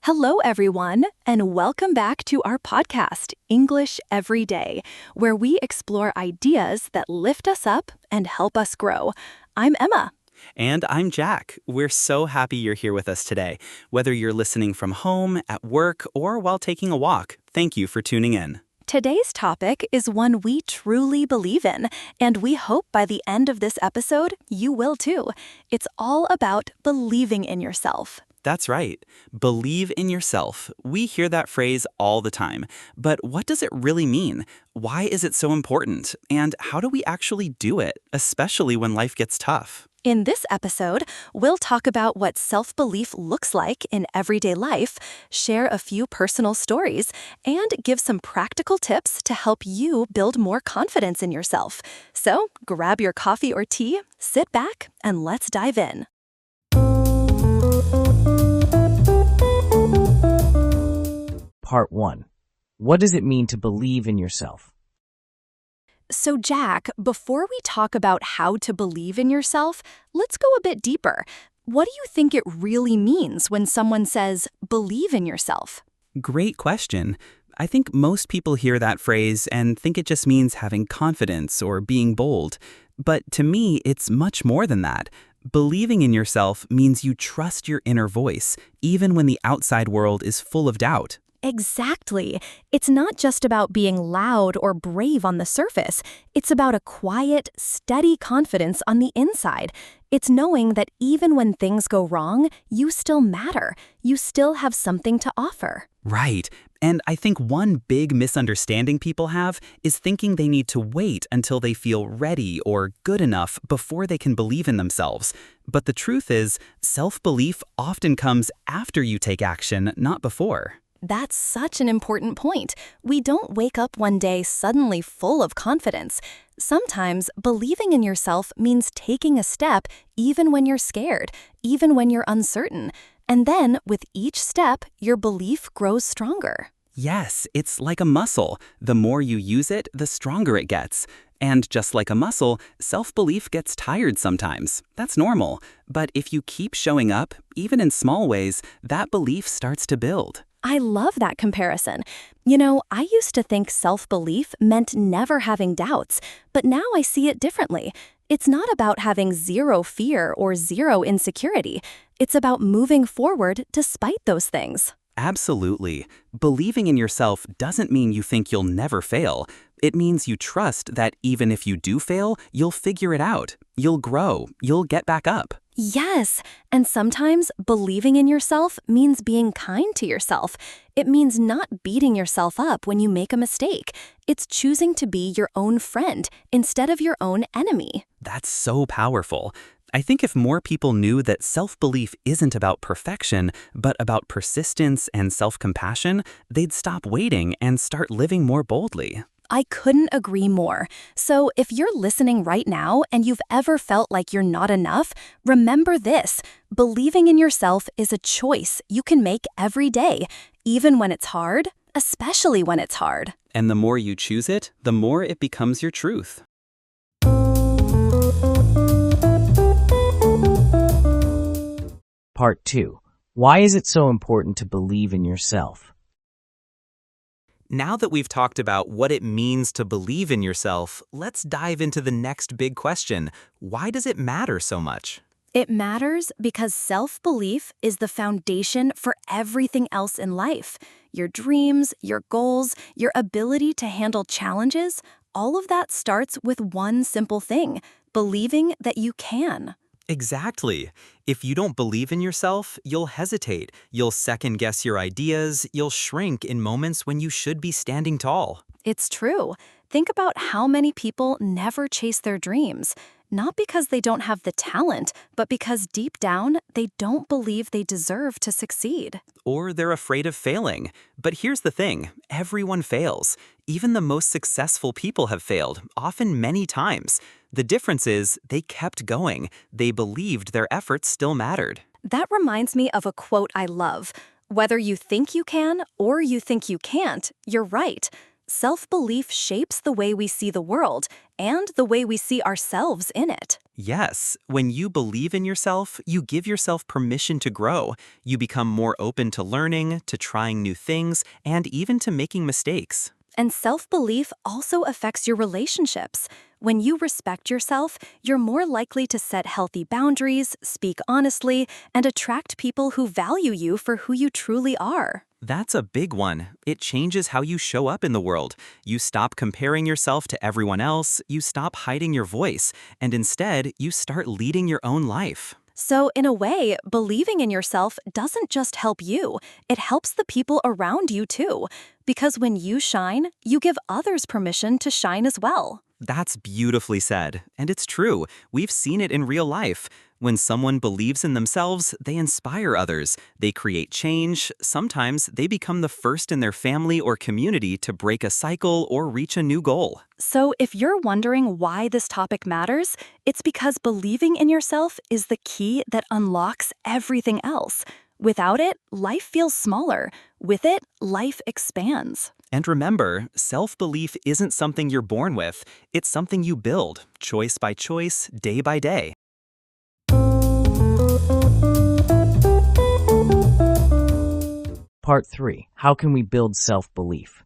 Hello, everyone, and welcome back to our podcast, English Every Day, where we explore ideas that lift us up and help us grow. I'm Emma. And I'm Jack. We're so happy you're here with us today. Whether you're listening from home, at work, or while taking a walk, thank you for tuning in. Today's topic is one we truly believe in, and we hope by the end of this episode, you will too. It's all about believing in yourself. That's right. Believe in yourself. We hear that phrase all the time. But what does it really mean? Why is it so important? And how do we actually do it, especially when life gets tough? In this episode, we'll talk about what self-belief looks like in everyday life, share a few personal stories, and give some practical tips to help you build more confidence in yourself. So grab your coffee or tea, sit back, and let's dive in. Part 1. What does it mean to believe in yourself? So Jack, before we talk about how to believe in yourself, let's go a bit deeper. What do you think it really means when someone says, believe in yourself? Great question. I think most people hear that phrase and think it just means having confidence or being bold. But to me, it's much more than that. Believing in yourself means you trust your inner voice, even when the outside world is full of doubt. Exactly. It's not just about being loud or brave on the surface. It's about a quiet, steady confidence on the inside. It's knowing that even when things go wrong, you still matter. You still have something to offer. Right. And I think one big misunderstanding people have is thinking they need to wait until they feel ready or good enough before they can believe in themselves. But the truth is, self-belief often comes after you take action, not before. That's such an important point. We don't wake up one day suddenly full of confidence. Sometimes believing in yourself means taking a step even when you're scared, even when you're uncertain. And then, with each step, your belief grows stronger. Yes, it's like a muscle. The more you use it, the stronger it gets. And just like a muscle, self-belief gets tired sometimes. That's normal. But if you keep showing up, even in small ways, that belief starts to build. I love that comparison. You know, I used to think self-belief meant never having doubts, but now I see it differently. It's not about having zero fear or zero insecurity. It's about moving forward despite those things. Absolutely. Believing in yourself doesn't mean you think you'll never fail. It means you trust that even if you do fail, you'll figure it out. You'll grow. You'll get back up. Yes, and sometimes believing in yourself means being kind to yourself. It means not beating yourself up when you make a mistake. It's choosing to be your own friend instead of your own enemy. That's so powerful. I think if more people knew that self-belief isn't about perfection, but about persistence and self-compassion, they'd stop waiting and start living more boldly. I couldn't agree more. So if you're listening right now and you've ever felt like you're not enough, remember this. Believing in yourself is a choice you can make every day, even when it's hard, especially when it's hard. And the more you choose it, the more it becomes your truth. Part 2. Why is it so important to believe in yourself? Now that we've talked about what it means to believe in yourself, let's dive into the next big question. Why does it matter so much? It matters because self-belief is the foundation for everything else in life. Your dreams, your goals, your ability to handle challenges, all of that starts with one simple thing: believing that you can. Exactly. If you don't believe in yourself, you'll hesitate. You'll second-guess your ideas. You'll shrink in moments when you should be standing tall. It's true. Think about how many people never chase their dreams, not because they don't have the talent, but because deep down, they don't believe they deserve to succeed. Or they're afraid of failing. But here's the thing, everyone fails. Even the most successful people have failed, often many times. The difference is they kept going. They believed their efforts still mattered. That reminds me of a quote I love. Whether you think you can or you think you can't, you're right. Self-belief shapes the way we see the world and the way we see ourselves in it. Yes, when you believe in yourself, you give yourself permission to grow. You become more open to learning, to trying new things, and even to making mistakes. And self-belief also affects your relationships. When you respect yourself, you're more likely to set healthy boundaries, speak honestly, and attract people who value you for who you truly are. That's a big one. It changes how you show up in the world. You stop comparing yourself to everyone else, you stop hiding your voice, and instead, you start leading your own life. So, in a way, believing in yourself doesn't just help you, it helps the people around you too. Because when you shine, you give others permission to shine as well. That's beautifully said, and it's true. We've seen it in real life. When someone believes in themselves, they inspire others. They create change. Sometimes they become the first in their family or community to break a cycle or reach a new goal. So, if you're wondering why this topic matters, it's because believing in yourself is the key that unlocks everything else. Without it, life feels smaller. With it, life expands. And remember, self-belief isn't something you're born with. It's something you build, choice by choice, day by day. Part 3. How can we build self-belief?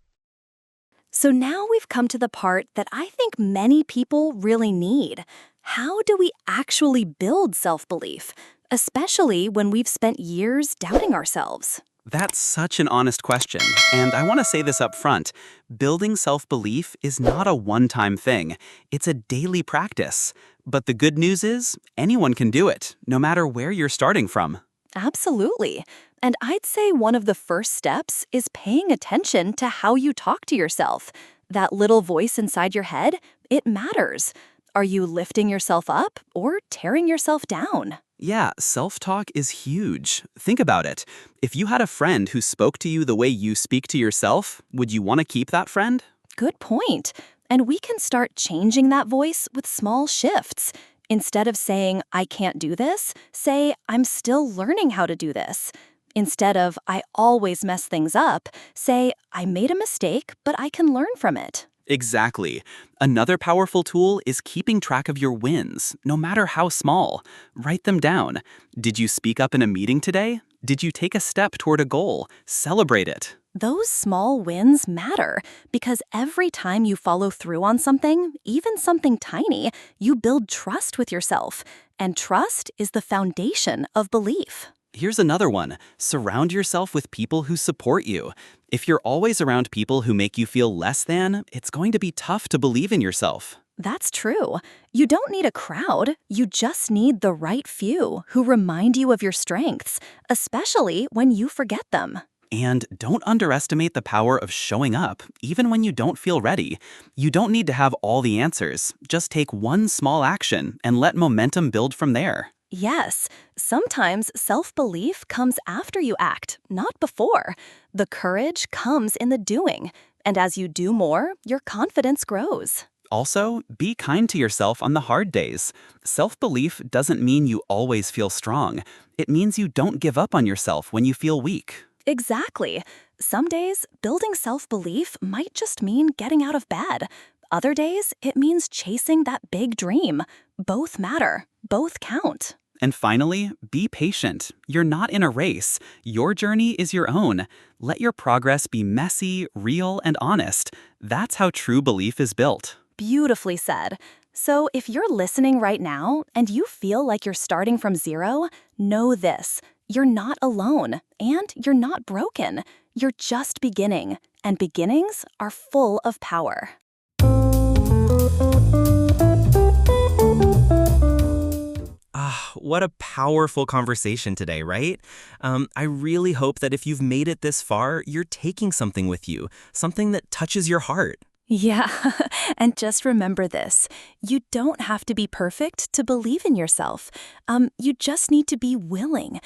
So now we've come to the part that I think many people really need. How do we actually build self-belief, especially when we've spent years doubting ourselves? That's such an honest question, and I want to say this up front. Building self-belief is not a one-time thing. It's a daily practice. But the good news is, anyone can do it, no matter where you're starting from. Absolutely. And I'd say one of the first steps is paying attention to how you talk to yourself. That little voice inside your head, it matters. Are you lifting yourself up or tearing yourself down? Yeah, self-talk is huge. Think about it. If you had a friend who spoke to you the way you speak to yourself, would you want to keep that friend? Good point. And we can start changing that voice with small shifts. Instead of saying, I can't do this, say, I'm still learning how to do this. Instead of, I always mess things up, say, I made a mistake, but I can learn from it. Exactly. Another powerful tool is keeping track of your wins, no matter how small. Write them down. Did you speak up in a meeting today? Did you take a step toward a goal? Celebrate it. Those small wins matter because every time you follow through on something, even something tiny, you build trust with yourself. And trust is the foundation of belief. Here's another one. Surround yourself with people who support you. If you're always around people who make you feel less than, it's going to be tough to believe in yourself. That's true. You don't need a crowd. You just need the right few who remind you of your strengths, especially when you forget them. And don't underestimate the power of showing up, even when you don't feel ready. You don't need to have all the answers. Just take one small action and let momentum build from there. Yes, sometimes self-belief comes after you act, not before. The courage comes in the doing, and as you do more, your confidence grows. Also, be kind to yourself on the hard days. Self-belief doesn't mean you always feel strong. It means you don't give up on yourself when you feel weak. Exactly. Some days, building self-belief might just mean getting out of bed. Other days, it means chasing that big dream. Both matter. Both count. And finally, be patient. You're not in a race. Your journey is your own. Let your progress be messy, real, and honest. That's how true belief is built. Beautifully said. So if you're listening right now and you feel like you're starting from zero, know this. You're not alone, and you're not broken. You're just beginning, and beginnings are full of power. What a powerful conversation today, right? I really hope that if you've made it this far, you're taking something with you, something that touches your heart. Yeah, and just remember this. You don't have to be perfect to believe in yourself. You just need to be willing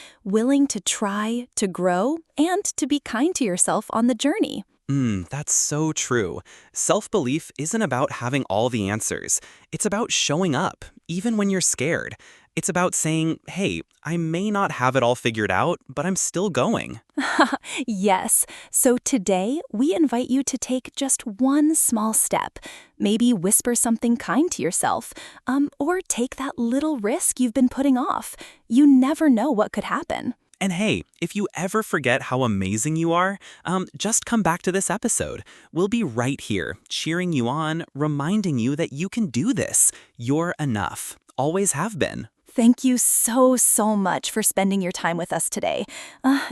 to try, to grow, and to be kind to yourself on the journey. That's so true. Self-belief isn't about having all the answers. It's about showing up, even when you're scared. It's about saying, hey, I may not have it all figured out, but I'm still going. Yes. So today, we invite you to take just one small step. Maybe whisper something kind to yourself, or take that little risk you've been putting off. You never know what could happen. And hey, if you ever forget how amazing you are, just come back to this episode. We'll be right here, cheering you on, reminding you that you can do this. You're enough. Always have been. Thank you so much for spending your time with us today.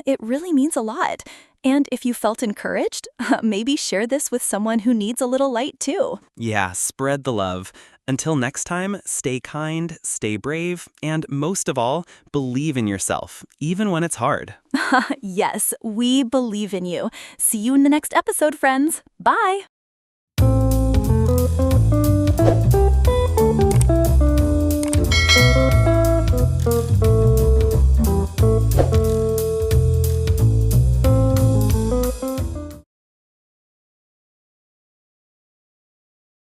It really means a lot. And if you felt encouraged, maybe share this with someone who needs a little light too. Yeah, spread the love. Until next time, stay kind, stay brave, and most of all, believe in yourself, even when it's hard. Yes, we believe in you. See you in the next episode, friends. Bye.